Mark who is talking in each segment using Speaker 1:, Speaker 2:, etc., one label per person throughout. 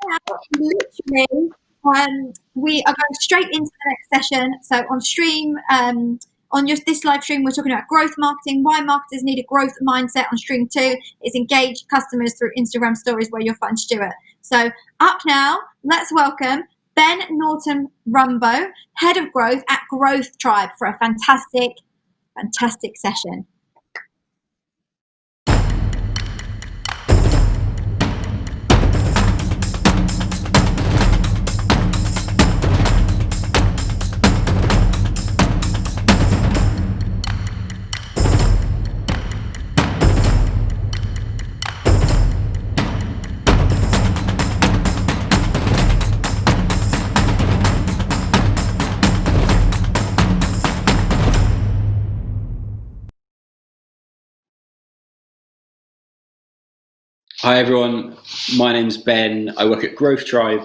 Speaker 1: now, literally, we are going straight into the next session. So on stream, on just this live stream, we're talking about growth marketing, why marketers need a growth mindset. On stream 2 is engage customers through Instagram stories, where you'll find Stuart. So up now, let's welcome Ben Norton Rumbo, Head of Growth at Growth Tribe, for a fantastic session.
Speaker 2: Hi everyone, my name's Ben. I work at Growth Tribe,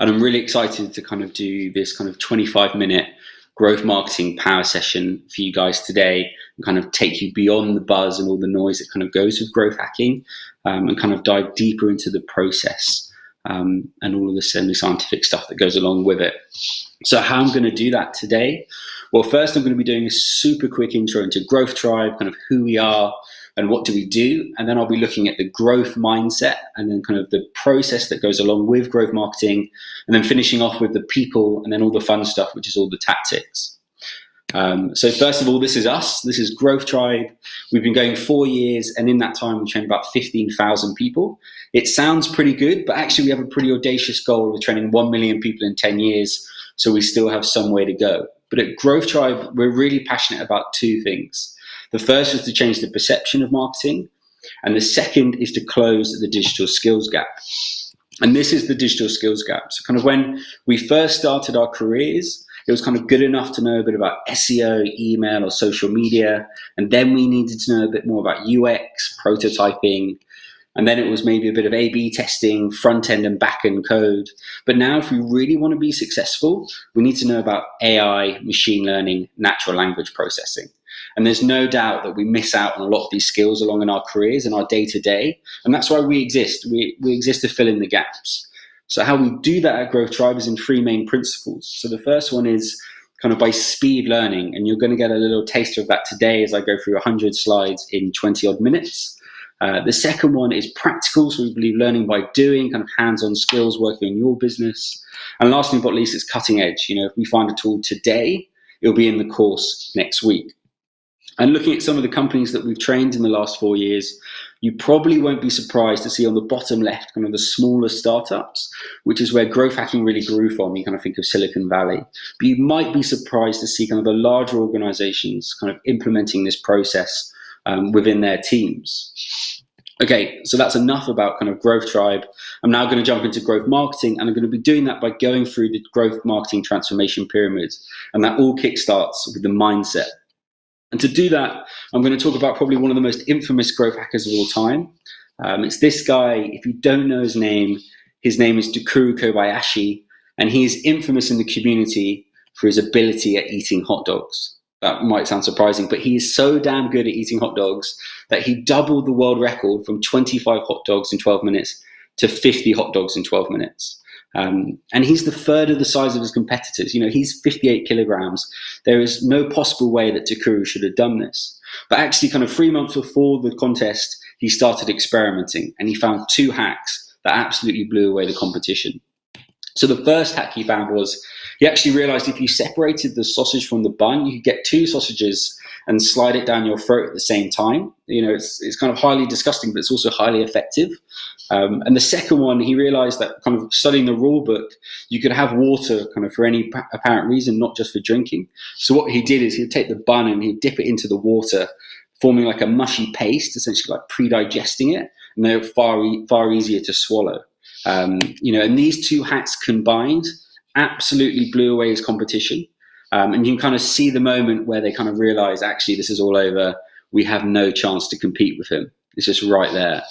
Speaker 2: and I'm really excited to kind of do this kind of 25-minute growth marketing power session for you guys today, and kind of take you beyond the buzz and all the noise that kind of goes with growth hacking, and kind of dive deeper into the process and all of the semi-scientific stuff that goes along with it. So how I'm going to do that today? Well, first I'm going to be doing a super quick intro into Growth Tribe, kind of who we are and what do we do, and then I'll be looking at the growth mindset and then kind of the process that goes along with growth marketing, and then finishing off with the people and then all the fun stuff, which is all the tactics. So first of all, this is us. This is Growth Tribe. We've been going 4 years, and in that time we've trained about 15,000 people. It sounds pretty good, but actually we have a pretty audacious goal of training 1 million people in 10 years, so we still have some way to go. But at Growth Tribe, we're really passionate about two things. The first is to change the perception of marketing, and the second is to close the digital skills gap. And this is the digital skills gap. So kind of when we first started our careers, it was kind of good enough to know a bit about SEO, email, or social media, and then we needed to know a bit more about UX, prototyping, and then it was maybe a bit of A/B testing, front-end and back-end code. But now if we really want to be successful, we need to know about AI, machine learning, natural language processing. And there's no doubt that we miss out on a lot of these skills along in our careers and our day-to-day. And that's why we exist. We exist to fill in the gaps. So how we do that at Growth Tribe is in 3 main principles. So the first one is kind of by speed learning. And you're going to get a little taster of that today as I go through 100 slides in 20 odd minutes. The second one is practical. So we believe learning by doing, kind of hands-on skills, working on your business. And last but not least, it's cutting edge. You know, if we find a tool today, it'll be in the course next week. And looking at some of the companies that we've trained in the last 4 years, you probably won't be surprised to see on the bottom left kind of the smaller startups, which is where growth hacking really grew from. You kind of think of Silicon Valley. But you might be surprised to see kind of the larger organizations kind of implementing this process within their teams. Okay, so that's enough about kind of Growth Tribe. I'm now going to jump into growth marketing, and I'm going to be doing that by going through the growth marketing transformation pyramid. And that all kickstarts with the mindset. And to do that, I'm going to talk about probably one of the most infamous growth hackers of all time. It's this guy. If you don't know his name is Dikuru Kobayashi, and he is infamous in the community for his ability at eating hot dogs. That might sound surprising, but he is so damn good at eating hot dogs that he doubled the world record from 25 hot dogs in 12 minutes to 50 hot dogs in 12 minutes. And he's the third of the size of his competitors. You know, he's 58 kilograms. There is no possible way that Dikuru should have done this. But actually, kind of 3 months before the contest, he started experimenting, and he found 2 hacks that absolutely blew away the competition. So the first hack he found was he actually realized if you separated the sausage from the bun, you could get 2 sausages and slide it down your throat at the same time. You know, it's kind of highly disgusting, but it's also highly effective. And the second one, he realized that kind of studying the rule book, you could have water kind of for any apparent reason, not just for drinking. So what he did is he'd take the bun and he'd dip it into the water, forming like a mushy paste, essentially like pre-digesting it, and they're far easier to swallow. You know, and these 2 hacks combined absolutely blew away his competition. And you can kind of see the moment where they kind of realize, actually, this is all over. We have no chance to compete with him. It's just right there.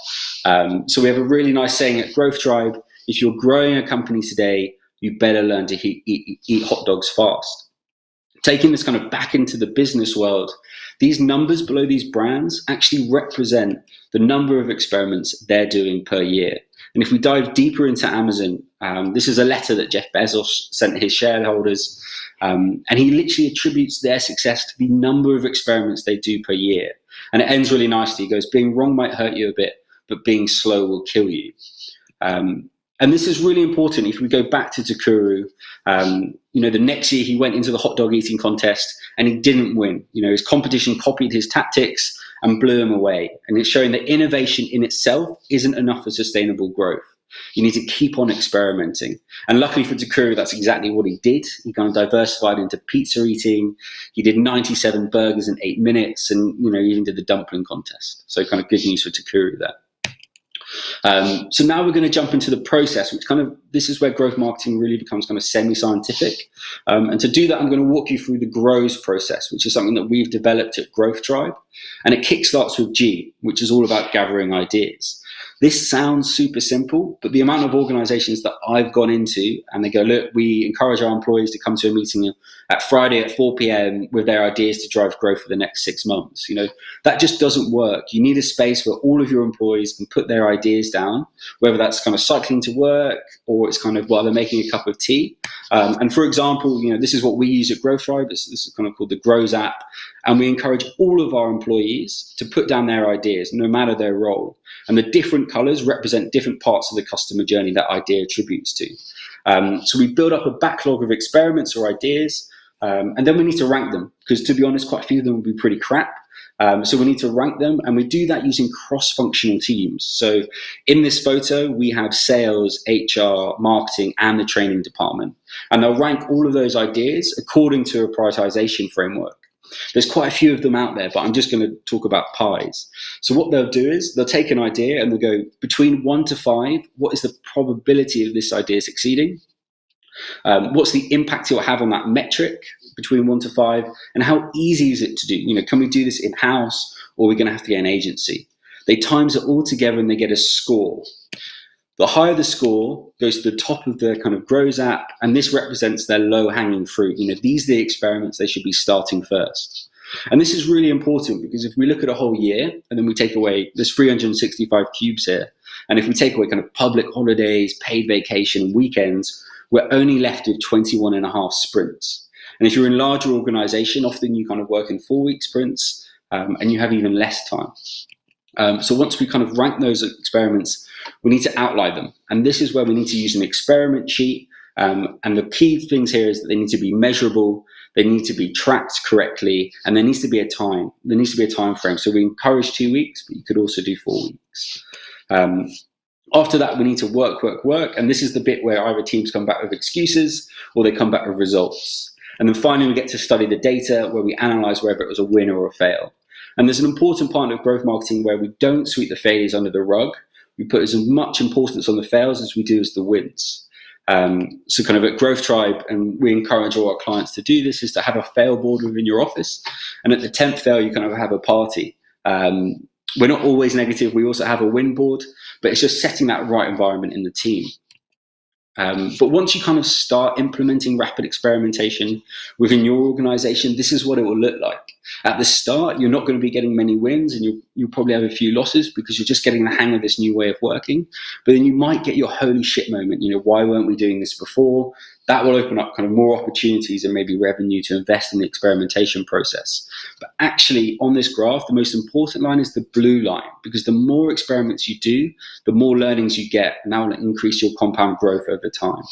Speaker 2: So we have a really nice saying at Growth Tribe: if you're growing a company today, you better learn to eat hot dogs fast. Taking this kind of back into the business world, these numbers below these brands actually represent the number of experiments they're doing per year. And if we dive deeper into Amazon, this is a letter that Jeff Bezos sent his shareholders, and he literally attributes their success to the number of experiments they do per year. And it ends really nicely. He goes, being wrong might hurt you a bit, but being slow will kill you. And this is really important. If we go back to Takuru, the next year he went into the hot dog eating contest and he didn't win. His competition copied his tactics and blew him away. And it's showing that innovation in itself isn't enough for sustainable growth. You need to keep on experimenting. And luckily for Takuru, that's exactly what he did. He kind of diversified into pizza eating. He did 97 burgers in 8 minutes, and he even did the dumpling contest. So kind of good news for Takuru there. So now we're going to jump into the process, which this is where growth marketing really becomes kind of semi-scientific. And to do that, I'm going to walk you through the GROWS process, which is something that we've developed at Growth Tribe. And it kickstarts with G, which is all about gathering ideas. This sounds super simple, but the amount of organizations that I've gone into and they go, look, we encourage our employees to come to a meeting at Friday at 4 p.m. with their ideas to drive growth for the next 6 months. That just doesn't work. You need a space where all of your employees can put their ideas down, whether that's kind of cycling to work or it's kind of while they're making a cup of tea. And for example, this is what we use at Growth Tribe. This is kind of called the GROWS app. And we encourage all of our employees to put down their ideas, no matter their role. And the different colors represent different parts of the customer journey that idea attributes to. So we build up a backlog of experiments or ideas, and then we need to rank them, because to be honest, quite a few of them will be pretty crap. So we need to rank them, and we do that using cross-functional teams. So in this photo, we have sales, HR, marketing, and the training department. And they'll rank all of those ideas according to a prioritization framework. There's quite a few of them out there, but I'm just going to talk about pies. So what they'll do is they'll take an idea and they'll go between 1 to 5, what is the probability of this idea succeeding? What's the impact it will have on that metric between 1 to 5? And how easy is it to do? Can we do this in-house, or are we going to have to get an agency? They times it all together and they get a score. The higher the score goes to the top of the kind of GROWS app, and this represents their low-hanging fruit. These are the experiments they should be starting first. And this is really important, because if we look at a whole year and then we take away, there's 365 cubes here, and if we take away kind of public holidays, paid vacation, weekends, we're only left with 21 and a half sprints. And if you're in a larger organization, often you kind of work in 4-week sprints, and you have even less time. So once we kind of rank those experiments, we need to outline them. And this is where we need to use an experiment sheet. And the key things here is that they need to be measurable, they need to be tracked correctly, and there needs to be a time. There needs to be a time frame. So we encourage 2 weeks, but you could also do 4 weeks. After that, we need to work. And this is the bit where either teams come back with excuses or they come back with results. And then finally, we get to study the data, where we analyze whether it was a win or a fail. And there's an important part of growth marketing where we don't sweep the failures under the rug. We put as much importance on the fails as we do as the wins. So kind of at Growth Tribe, and we encourage all our clients to do this, is to have a fail board within your office. And at the 10th fail, you kind of have a party. We're not always negative. We also have a win board, but it's just setting that right environment in the team. But once you kind of start implementing rapid experimentation within your organization, this is what it will look like. At the start, you're not going to be getting many wins, and you'll probably have a few losses because you're just getting the hang of this new way of working. But then you might get your holy shit moment. Why weren't we doing this before? That will open up kind of more opportunities and maybe revenue to invest in the experimentation process. But actually, on this graph, the most important line is the blue line, because the more experiments you do, the more learnings you get, and that will increase your compound growth over time.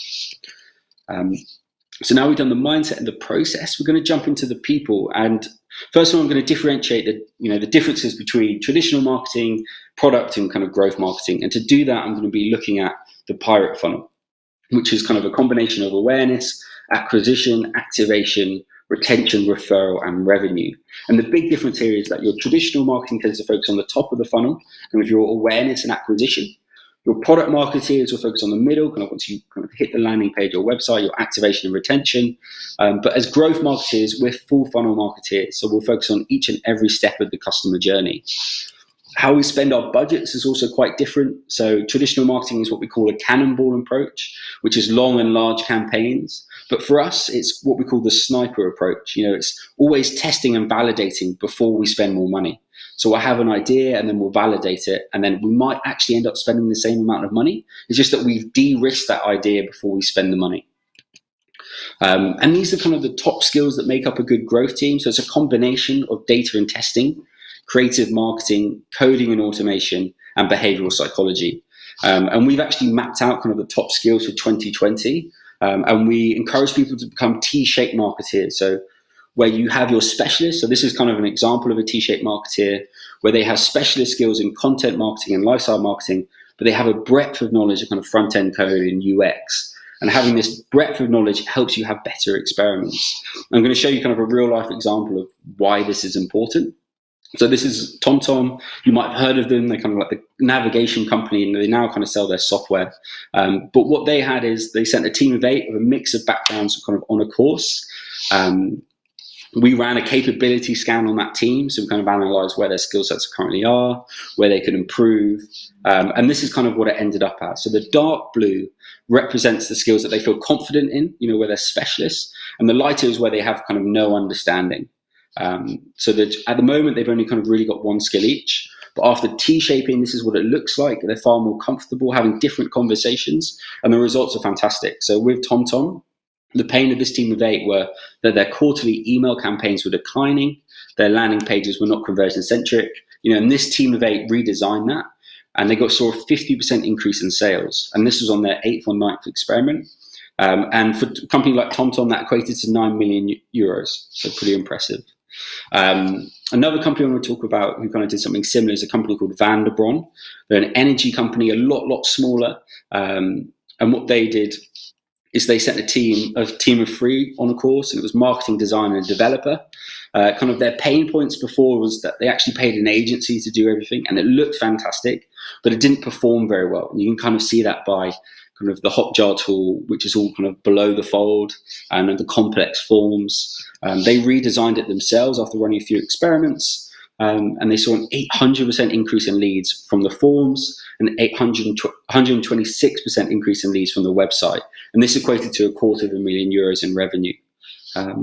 Speaker 2: So now we've done the mindset and the process, we're going to jump into the people. And first of all, I'm going to differentiate the differences between traditional marketing, product, and kind of growth marketing. And to do that, I'm going to be looking at the pirate funnel, which is kind of a combination of awareness, acquisition, activation, retention, referral, and revenue. And the big difference here is that your traditional marketing tends to focus on the top of the funnel, and with your awareness and acquisition. Your product marketeers will focus on the middle, kind of once you kind of hit the landing page or website, your activation and retention. But as growth marketeers, we're full funnel marketeers, so we'll focus on each and every step of the customer journey. How we spend our budgets is also quite different. So traditional marketing is what we call a cannonball approach, which is long and large campaigns. But for us, it's what we call the sniper approach. It's always testing and validating before we spend more money. So we'll have an idea and then we'll validate it. And then we might actually end up spending the same amount of money. It's just that we've de-risked that idea before we spend the money. And these are kind of the top skills that make up a good growth team. So it's a combination of data and testing, creative marketing, coding and automation, and behavioral psychology. And we've actually mapped out kind of the top skills for 2020. And we encourage people to become T-shaped marketeers. So where you have your specialists. So this is kind of an example of a T-shaped marketeer where they have specialist skills in content marketing and lifestyle marketing, but they have a breadth of knowledge of kind of front-end code and UX. And having this breadth of knowledge helps you have better experiments. I'm going to show you kind of a real-life example of why this is important. So this is TomTom. You might have heard of them. They're kind of like the navigation company, and they now kind of sell their software. But what they had is they sent a team of 8 with a mix of backgrounds kind of on a course. We ran a capability scan on that team, so we kind of analysed where their skill sets currently are, where they could improve, and this is kind of what it ended up as. So the dark blue represents the skills that they feel confident in, where they're specialists, and the lighter is where they have kind of no understanding. So that at the moment they've only kind of really got one skill each, but after T-shaping, this is what it looks like. They're far more comfortable having different conversations, and the results are fantastic. So with TomTom, the pain of this team of 8 were that their quarterly email campaigns were declining, their landing pages were not conversion-centric, and this team of 8 redesigned that, and they saw a 50% increase in sales. And this was on their 8th or 9th experiment. And for a company like TomTom, that equated to 9 million euros, so pretty impressive. Another company I want to talk about who kind of did something similar is a company called Van der Bron. They're an energy company, a lot smaller. And what they did is they sent a team of 3 on a course, and it was marketing designer and developer. Kind of their pain points before was that they actually paid an agency to do everything, and it looked fantastic, but it didn't perform very well. And you can kind of see that by kind of the Hotjar tool, which is all kind of below the fold, and the complex forms. They redesigned it themselves after running a few experiments, and they saw an 800% increase in leads from the forms, and 126% increase in leads from the website. And this equated to €250,000 in revenue.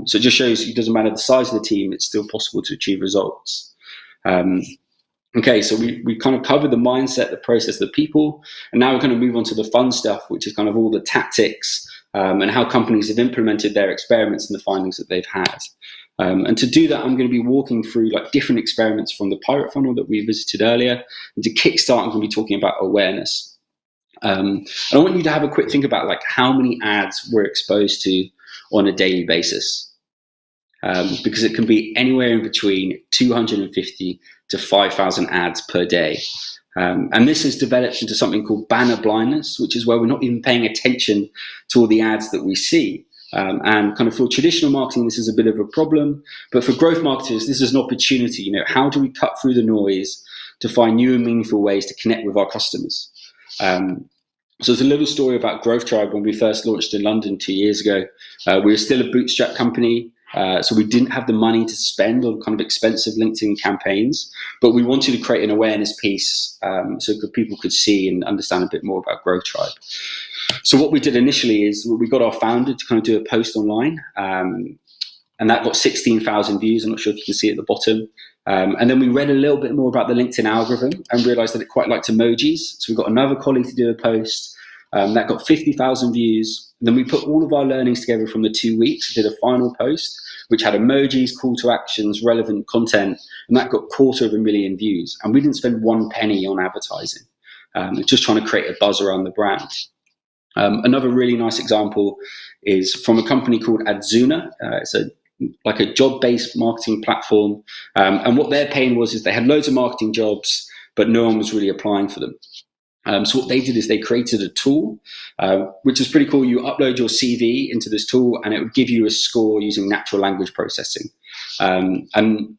Speaker 2: So it just shows it doesn't matter the size of the team, it's still possible to achieve results. Okay, so we kind of covered the mindset, the process, the people, and now we're going to move on to the fun stuff, which is kind of all the tactics and how companies have implemented their experiments and the findings that they've had. And to do that, I'm going to be walking through like different experiments from the Pirate Funnel that we visited earlier. And to kickstart, I'm going to be talking about awareness. And I want you to have a quick think about like how many ads we're exposed to on a daily basis. Because it can be anywhere in between 250 to 5,000 ads per day. And this has developed into something called banner blindness, which is where we're not even paying attention to all the ads that we see. And kind of for traditional marketing, this is a bit of a problem. But for growth marketers, this is an opportunity. How do we cut through the noise to find new and meaningful ways to connect with our customers? So it's a little story about Growth Tribe. When we first launched in London 2 years ago, we were still a bootstrap company. So we didn't have the money to spend on kind of expensive LinkedIn campaigns, but we wanted to create an awareness piece so people could see and understand a bit more about Growth Tribe. So what we did initially is we got our founder to kind of do a post online, and that got 16,000 views. I'm not sure if you can see at the bottom. And then we read a little bit more about the LinkedIn algorithm and realized that it quite liked emojis. So we got another colleague to do a post that got 50,000 views. And then we put all of our learnings together from the 2 weeks, did a final post, which had emojis, call to actions, relevant content, and that got 250,000 views. And we didn't spend 1 penny on advertising, just trying to create a buzz around the brand. Another really nice example is from a company called Adzuna. It's like a job-based marketing platform. And what their pain was is they had loads of marketing jobs, but no one was really applying for them. So what they did is they created a tool, which is pretty cool. You upload your CV into this tool and it would give you a score using natural language processing. And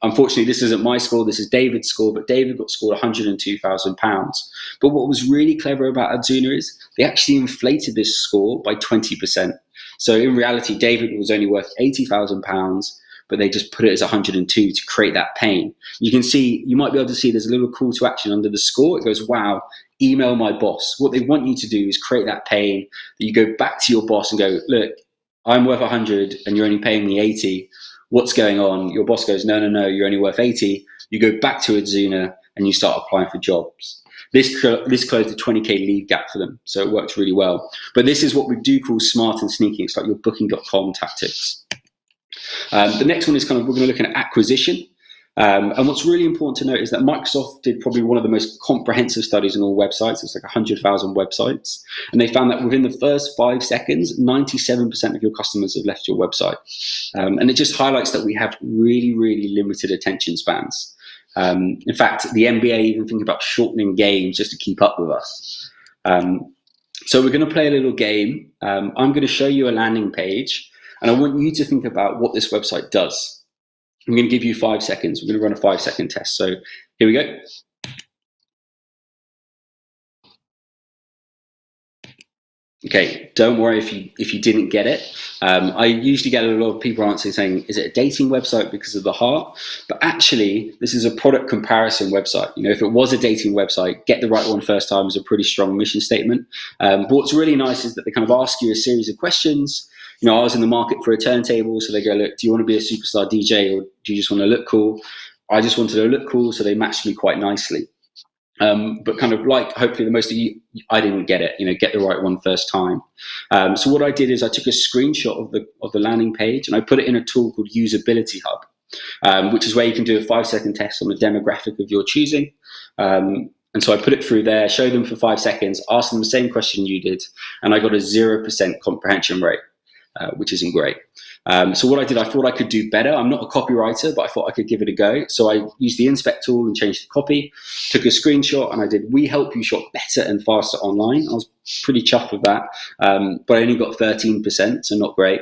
Speaker 2: unfortunately, this isn't my score, this is David's score, but David got scored £102,000. But what was really clever about Adzuna is they actually inflated this score by 20%. So in reality, David was only worth £80,000, but they just put it as 102 to create that pain. You can see, you might be able to see there's a little call to action under the score. It goes, wow, email my boss. What they want you to do is create that pain that you go back to your boss and go, look, I'm worth 100 and you're only paying me 80. what's going on? Your boss goes, no, you're only worth 80. You go back to Adzuna and you start applying for jobs. This closed a 20k lead gap for them, so it worked really well. But this is what we do call smart and sneaky. It's like your booking.com tactics. The next one is we're going to look at acquisition. And what's really important to note is that Microsoft did probably one of the most comprehensive studies on all websites. It's like 100,000 websites. And they found that within the first 5 seconds, 97% of your customers have left your website. And it just highlights that we have really, really limited attention spans. In fact, the NBA even think about shortening games just to keep up with us. So we're going to play a little game. I'm going to show you a landing page, and I want you to think about what this website does. I'm going to give you 5 seconds. We're going to run a 5-second test. So here we go. Okay, don't worry if you didn't get it. I usually get a lot of people answering saying, is it a dating website because of the heart? But actually, this is a product comparison website. If it was a dating website, get the right one first time is a pretty strong mission statement. But what's really nice is that they ask you a series of questions. I was in the market for a turntable, so they go, look, do you want to be a superstar DJ or do you just want to look cool? I just wanted to look cool, so they matched me quite nicely. But like hopefully the most of you, I didn't get it, get the right one first time. So what I did is I took a screenshot of the landing page and I put it in a tool called Usability Hub, which is where you can do a 5-second test on the demographic of your choosing. And so I put it through there, showed them for 5 seconds, asked them the same question you did, and I got a 0% comprehension rate. Which isn't great. So what I did, I thought I could do better. I'm not a copywriter, but I thought I could give it a go. So I used the inspect tool and changed the copy, took a screenshot, and I did, we help you shop better and faster online. I was pretty chuffed with that, but I only got 13%, so not great.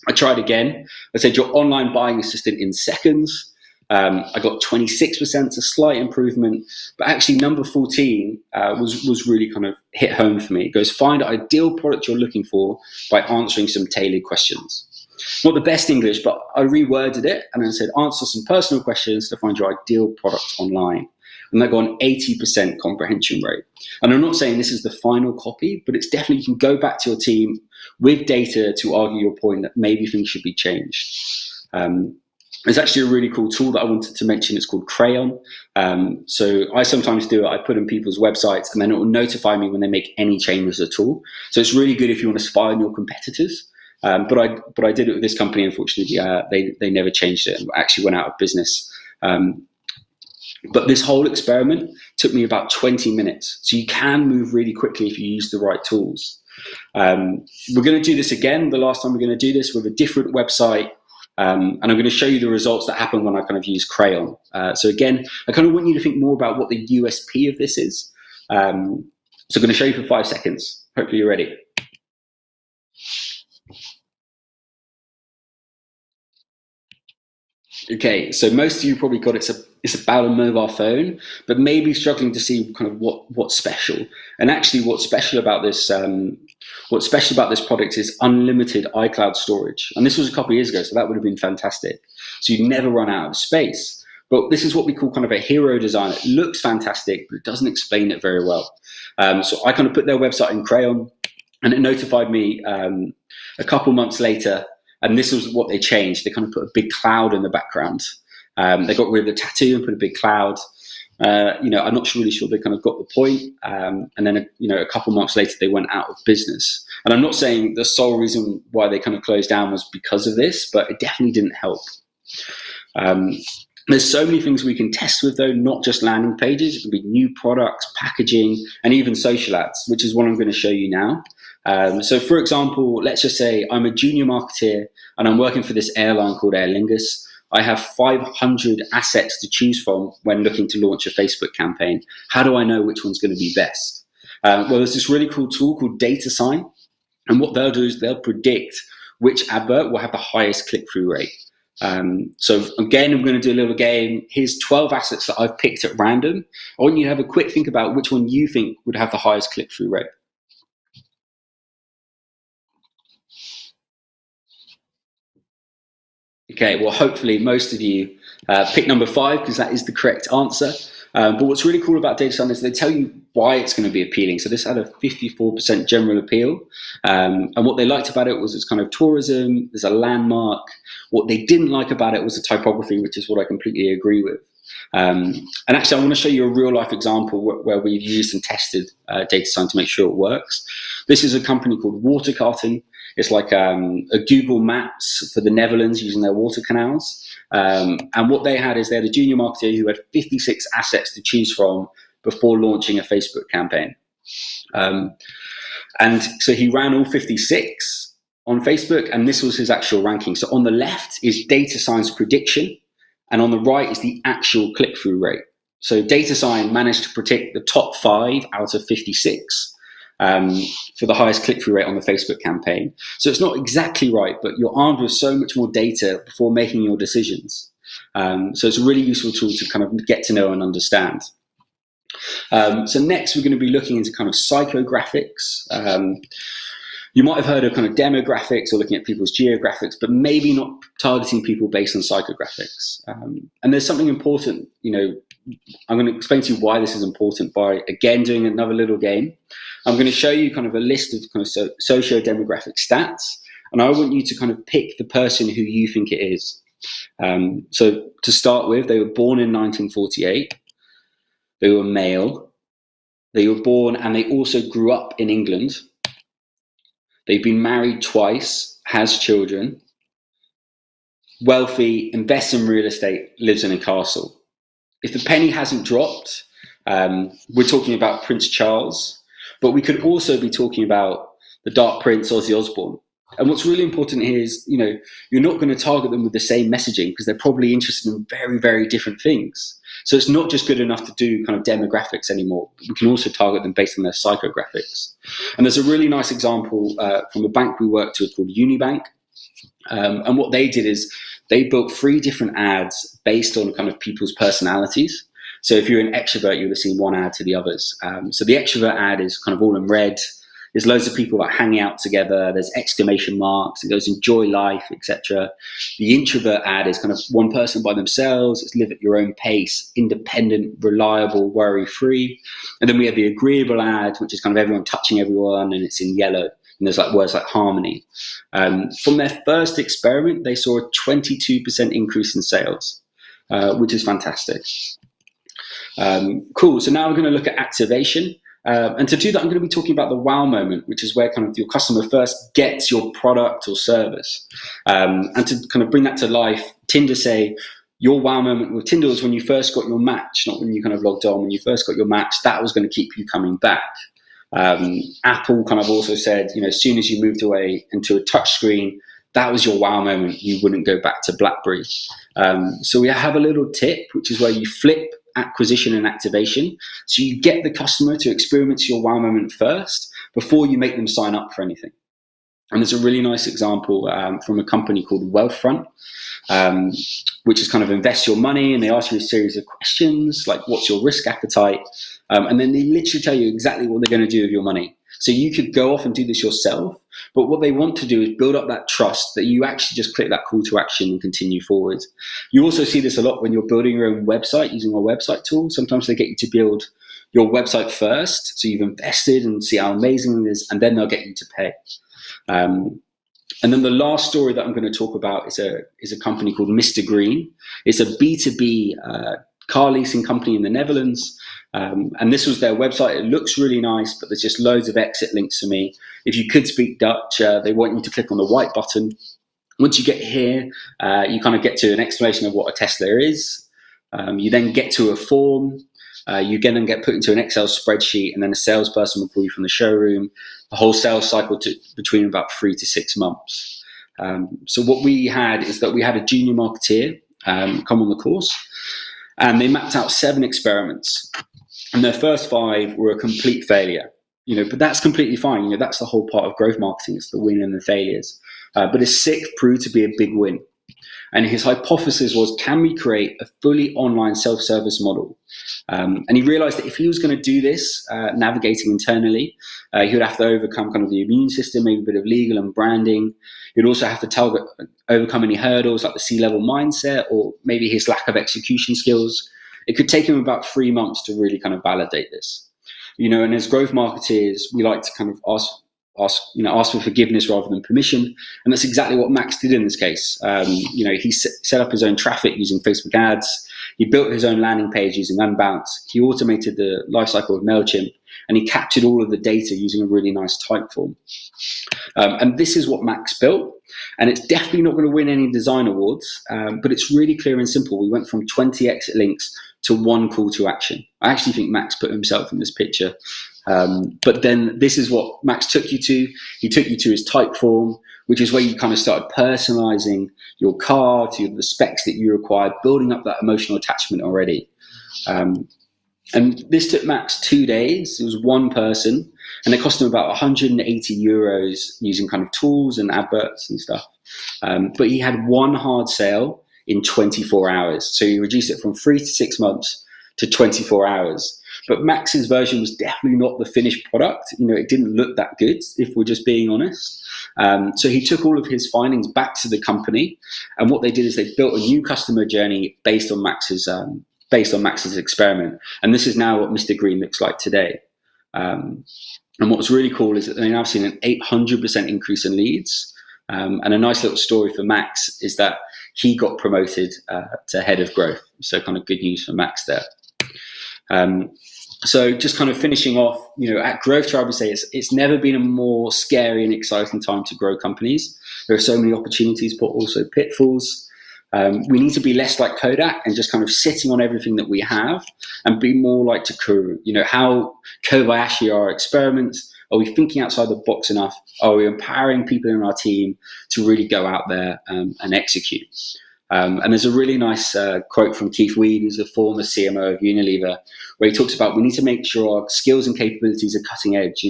Speaker 2: I tried again. I said, your online buying assistant in seconds. I got 26%, a slight improvement, but actually number 14 was really hit home for me. It goes, find the ideal product you're looking for by answering some tailored questions. Not the best English, but I reworded it and then said, answer some personal questions to find your ideal product online. And that got an 80% comprehension rate. And I'm not saying this is the final copy, but it's definitely, you can go back to your team with data to argue your point that maybe things should be changed. There's actually a really cool tool that I wanted to mention. It's called Crayon. So I sometimes do it. I put in people's websites and then it will notify me when they make any changes at all. So it's really good if you want to spy on your competitors. But I did it with this company. Unfortunately, they never changed it and actually went out of business. But this whole experiment took me about 20 minutes. So you can move really quickly if you use the right tools. We're going to do this again. The last time we're going to do this with a different website. And I'm going to show you the results that happen when I use Crayon. So again, I want you to think more about what the USP of this is. So I'm going to show you for 5 seconds. Hopefully you're ready. Okay, so most of you probably got it's about a mobile phone, but maybe struggling to see what's special. And actually, what's special about this product is unlimited iCloud storage. And this was a couple of years ago, so that would have been fantastic. So you never run out of space. But this is what we call a hero design. It looks fantastic, but it doesn't explain it very well. So I put their website in Crayon, and it notified me a couple months later. And this was what they changed. They put a big cloud in the background. They got rid of the tattoo and put a big cloud. I'm not really sure they got the point. And then, a couple months later, they went out of business. And I'm not saying the sole reason why they closed down was because of this, but it definitely didn't help. There's so many things we can test with, though, not just landing pages. It can be new products, packaging, and even social ads, which is what I'm going to show you now. So, for example, let's just say I'm a junior marketeer and I'm working for this airline called Aer Lingus. I have 500 assets to choose from when looking to launch a Facebook campaign. How do I know which one's going to be best? Well, there's this really cool tool called DataSign. And what they'll do is they'll predict which advert will have the highest click-through rate. So again, I'm going to do a little game. Here's 12 assets that I've picked at random. I want you to have a quick think about which one you think would have the highest click-through rate. Okay, well, hopefully most of you pick number 5 because that is the correct answer. But what's really cool about DataSign is they tell you why it's going to be appealing. So this had a 54% general appeal. And what they liked about it was it's kind of tourism, there's a landmark. What they didn't like about it was the typography, which is what I completely agree with. And actually, I want to show you a real life example where we've used and tested data science to make sure it works. This is a company called Waterkarten. It's like a Google Maps for the Netherlands using their water canals. And what they had is they had a junior marketer who had 56 assets to choose from before launching a Facebook campaign. And so he ran all 56 on Facebook, and this was his actual ranking. So on the left is data science prediction, and on the right is the actual click-through rate. So data science managed to predict the top 5 out of 56 for the highest click-through rate on the Facebook campaign. So it's not exactly right, but you're armed with so much more data before making your decisions. So it's a really useful tool to kind of get to know and understand. So next we're going to be looking into kind of psychographics. You might have heard of kind of demographics or looking at people's geographics, but maybe not targeting people based on psychographics. And there's something important, I'm going to explain to you why this is important by, again, doing another little game. I'm going to show you kind of a list of kind of socio-demographic stats, and I want you to kind of pick the person who you think it is. So to start with, they were born in 1948. They were male. They were born and they also grew up in England. They've been married twice, has children, wealthy, invests in real estate, lives in a castle. If the penny hasn't dropped, we're talking about Prince Charles, but we could also be talking about the Dark Prince, Ozzy Osbourne. And what's really important here is, you're not going to target them with the same messaging because they're probably interested in very, very different things. So it's not just good enough to do kind of demographics anymore. We can also target them based on their psychographics. And there's a really nice example from a bank we worked with called Unibank. And what they did is they built 3 different ads based on kind of people's personalities. So if you're an extrovert, you'll have seen one ad to the others. So the extrovert ad is kind of all in red. There's loads of people like hanging out together. There's exclamation marks. It goes enjoy life, etc. The introvert ad is kind of one person by themselves. It's live at your own pace, independent, reliable, worry-free. And then we have the agreeable ad, which is kind of everyone touching everyone, and it's in yellow. And there's like words like harmony. From their first experiment, they saw a 22% increase in sales, which is fantastic. Cool. So now we're going to look at activation. And to do that, I'm going to be talking about the wow moment, which is where kind of your customer first gets your product or service. And to kind of bring that to life, Tinder say your wow moment with Tinder was when you first got your match, not when you kind of logged on. When you first got your match, that was going to keep you coming back. Apple kind of also said, as soon as you moved away into a touch screen, that was your wow moment. You wouldn't go back to BlackBerry. So we have a little tip, which is where you flip acquisition and activation. So you get the customer to experience your wow moment first before you make them sign up for anything. And there's a really nice example from a company called Wealthfront, which is kind of invest your money, and they ask you a series of questions like what's your risk appetite, and then they literally tell you exactly what they're going to do with your money. So you could go off and do this yourself, but what they want to do is build up that trust that you actually just click that call to action and continue forward. You also see this a lot when you're building your own website using our website tool. Sometimes they get you to build your website first, so you've invested and see how amazing it is, and then they'll get you to pay. And then the last story that I'm going to talk about is a company called Mr. Green. It's a B2B car leasing company in the Netherlands. And this was their website. It looks really nice, but there's just loads of exit links for me. If you could speak Dutch, they want you to click on the white button. Once you get here, you kind of get to an explanation of what a Tesla is. You then get to a form. You then get put into an Excel spreadsheet, and then a salesperson will call you from the showroom. The whole sales cycle between about 3 to 6 months. So what we had is that we had a junior marketeer come on the course, and they mapped out 7 experiments. And their first 5 were a complete failure, but that's completely fine. That's the whole part of growth marketing. It's the win and the failures. But his 6th proved to be a big win. And his hypothesis was, can we create a fully online self-service model? And he realized that if he was going to do this, navigating internally, he would have to overcome kind of the immune system, maybe a bit of legal and branding. He'd also have to overcome any hurdles like the C-level mindset or maybe his lack of execution skills. It could take him about 3 months to really kind of validate this. And as growth marketers, we like to kind of ask for forgiveness rather than permission, and that's exactly what Max did in this case. He set up his own traffic using Facebook ads. He built his own landing page using Unbounce. He automated the lifecycle of MailChimp, and he captured all of the data using a really nice Typeform. And this is what Max built. And it's definitely not going to win any design awards, but it's really clear and simple. We went from 20 exit links to 1 call to action. I actually think Max put himself in this picture. But then this is what Max took you to. He took you to his Typeform, which is where you kind of started personalizing your card to the specs that you required, building up that emotional attachment already. And this took Max 2 days. It was one person, and it cost him about 180 euros using kind of tools and adverts and stuff. But he had one hard sale in 24 hours. So he reduced it from 3 to 6 months to 24 hours. But Max's version was definitely not the finished product. It didn't look that good, if we're just being honest. So he took all of his findings back to the company, and what they did is they built a new customer journey based on Max's experiment. And this is now what Mr. Green looks like today. And what's really cool is that they've now seen an 800% increase in leads. And a nice little story for Max is that he got promoted to head of growth. So kind of good news for Max there. So just kind of finishing off, at Growth Tribe, I would say it's never been a more scary and exciting time to grow companies. There are so many opportunities, but also pitfalls. We need to be less like Kodak and just kind of sitting on everything that we have, and be more like Takuru. How Kobayashi are experiments. Are we thinking outside the box enough? Are we empowering people in our team to really go out there and execute? And there's a really nice quote from Keith Weed, who's a former CMO of Unilever, where he talks about we need to make sure our skills and capabilities are cutting edge.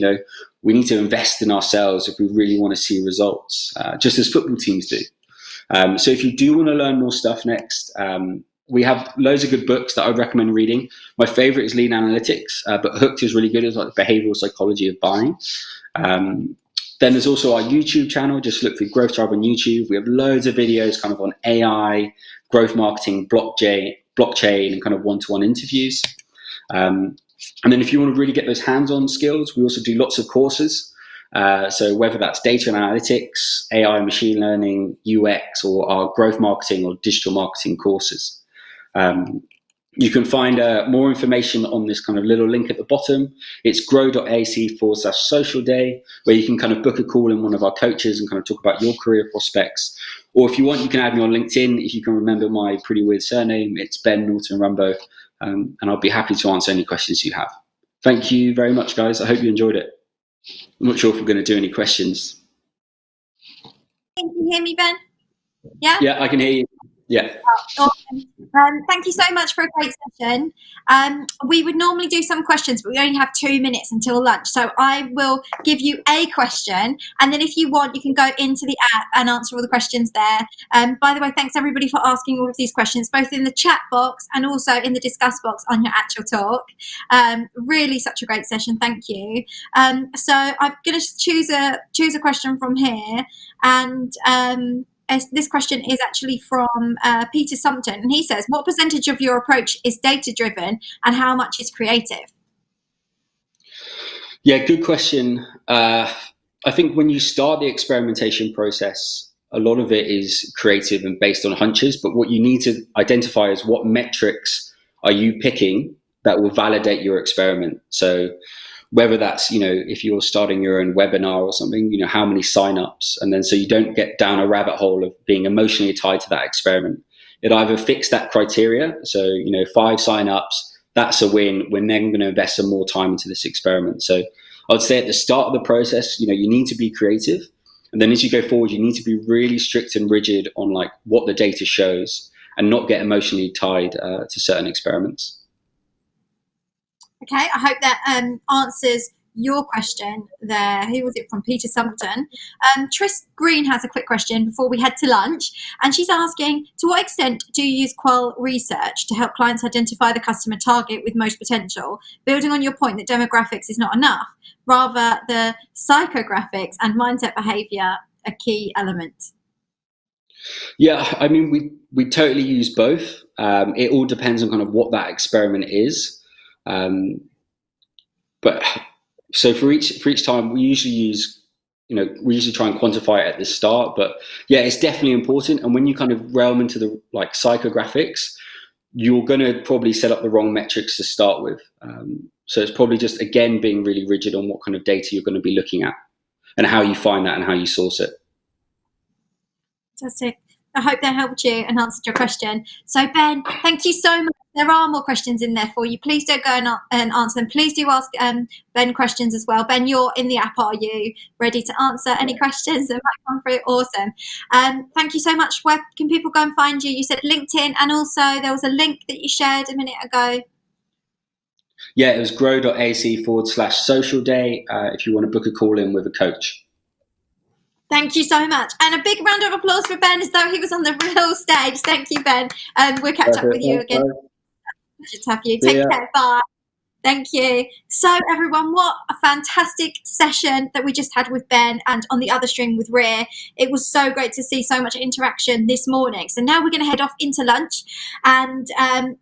Speaker 2: We need to invest in ourselves if we really want to see results, just as football teams do. So if you do want to learn more stuff next, we have loads of good books that I would recommend reading. My favorite is Lean Analytics, but Hooked is really good. It's like the behavioral psychology of buying. Then there's also our YouTube channel. Just look for Growth Tribe on YouTube. We have loads of videos kind of on AI, growth marketing, blockchain, and kind of one-to-one interviews. And then if you want to really get those hands-on skills, we also do lots of courses. So whether that's data and analytics, AI, machine learning, UX, or our growth marketing or digital marketing courses. You can find more information on this kind of little link at the bottom. It's grow.ac/social day, where you can kind of book a call in one of our coaches and kind of talk about your career prospects. Or if you want, you can add me on LinkedIn. If you can remember my pretty weird surname, it's Ben Norton Rumbo, and I'll be happy to answer any questions you have. Thank you very much, guys. I hope you enjoyed it. I'm not sure if we're going to do any questions.
Speaker 1: Can you hear me, Ben? Yeah?
Speaker 2: Yeah, I can hear you. Yeah.
Speaker 1: Awesome. Thank you so much for a great session. We would normally do some questions, but we only have 2 minutes until lunch. So I will give you a question, and then if you want, you can go into the app and answer all the questions there. By the way, thanks everybody for asking all of these questions, both in the chat box and also in the discuss box on your actual talk. Really such a great session. Thank you. So I'm going to choose a question from here, and this question is actually from Peter Sumpton, and he says, what percentage of your approach is data-driven and how much is creative?
Speaker 2: Yeah, good question. I think when you start the experimentation process, a lot of it is creative and based on hunches, but what you need to identify is what metrics are you picking that will validate your experiment. So whether that's, if you're starting your own webinar or something, how many signups, and then so you don't get down a rabbit hole of being emotionally tied to that experiment. It either fix that criteria. So, 5 signups, that's a win. We're then going to invest some more time into this experiment. So I would say at the start of the process, you need to be creative. And then as you go forward, you need to be really strict and rigid on like what the data shows and not get emotionally tied to certain experiments.
Speaker 1: Okay, I hope that answers your question there. Who was it from? Peter Sumpton. Tris Green has a quick question before we head to lunch, and she's asking, to what extent do you use qual research to help clients identify the customer target with most potential, building on your point that demographics is not enough, rather the psychographics and mindset behavior a key element?
Speaker 2: Yeah, I mean, we totally use both. It all depends on kind of what that experiment is. But so for each time, we usually use, we usually try and quantify it at the start. But yeah, it's definitely important. And when you kind of realm into the like psychographics, you're going to probably set up the wrong metrics to start with. So it's probably just, again, being really rigid on what kind of data you're going to be looking at and how you find that and how you source it.
Speaker 1: Fantastic. I hope that helped you and answered your question. So Ben, thank you so much. There are more questions in there for you. Please don't go and answer them. Please do ask Ben questions as well. Ben, you're in the app. Are you ready to answer any questions that might come through? Awesome. Thank you so much. Where can people go and find you? You said LinkedIn, and also there was a link that you shared a minute ago.
Speaker 2: Yeah, it was grow.ac/social day if you want to book a call in with a coach.
Speaker 1: Thank you so much. And a big round of applause for Ben as though he was on the real stage. Thank you, Ben. We'll catch up with you again. Good to have you. Take care. Bye. Thank you. So everyone, what a fantastic session that we just had with Ben and on the other stream with Rhea. It was so great to see so much interaction this morning. So now we're going to head off into lunch, and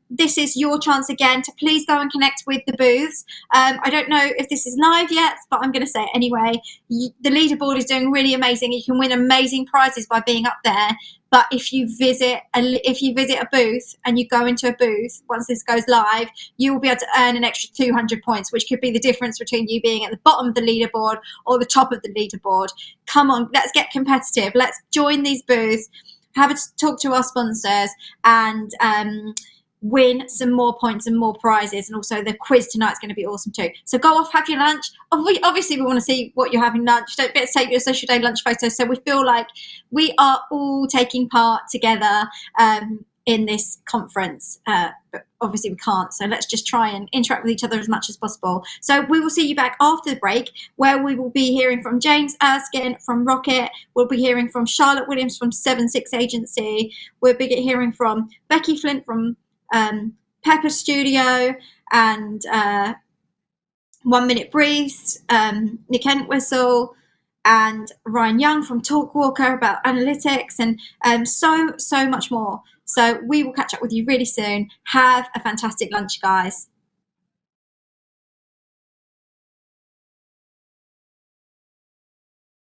Speaker 1: this is your chance again to please go and connect with the booths. I don't know if this is live yet, but I'm going to say it anyway. The leaderboard is doing really amazing. You can win amazing prizes by being up there. But if you visit a booth and you go into a booth, once this goes live, you will be able to earn an extra 200 points, which could be the difference between you being at the bottom of the leaderboard or the top of the leaderboard. Come on, let's get competitive. Let's join these booths, have a talk to our sponsors, and win some more points and more prizes. And also the quiz tonight's going to be awesome too. So go off, have your lunch. Obviously we want to see what you're having lunch. Don't forget to take your social day lunch photo so we feel like we are all taking part together in this conference, but obviously we can't, so let's just try and interact with each other as much as possible. So we will see you back after the break, where we will be hearing from James Erskine from Rocket. We'll be hearing from Charlotte Williams from 7-6 Agency. We'll be hearing from Becky Flint from Pepper Studio, and 1 Minute Briefs, Nick Entwistle, and Ryan Young from Talkwalker about analytics, and so much more. So we will catch up with you really soon. Have a fantastic lunch, guys.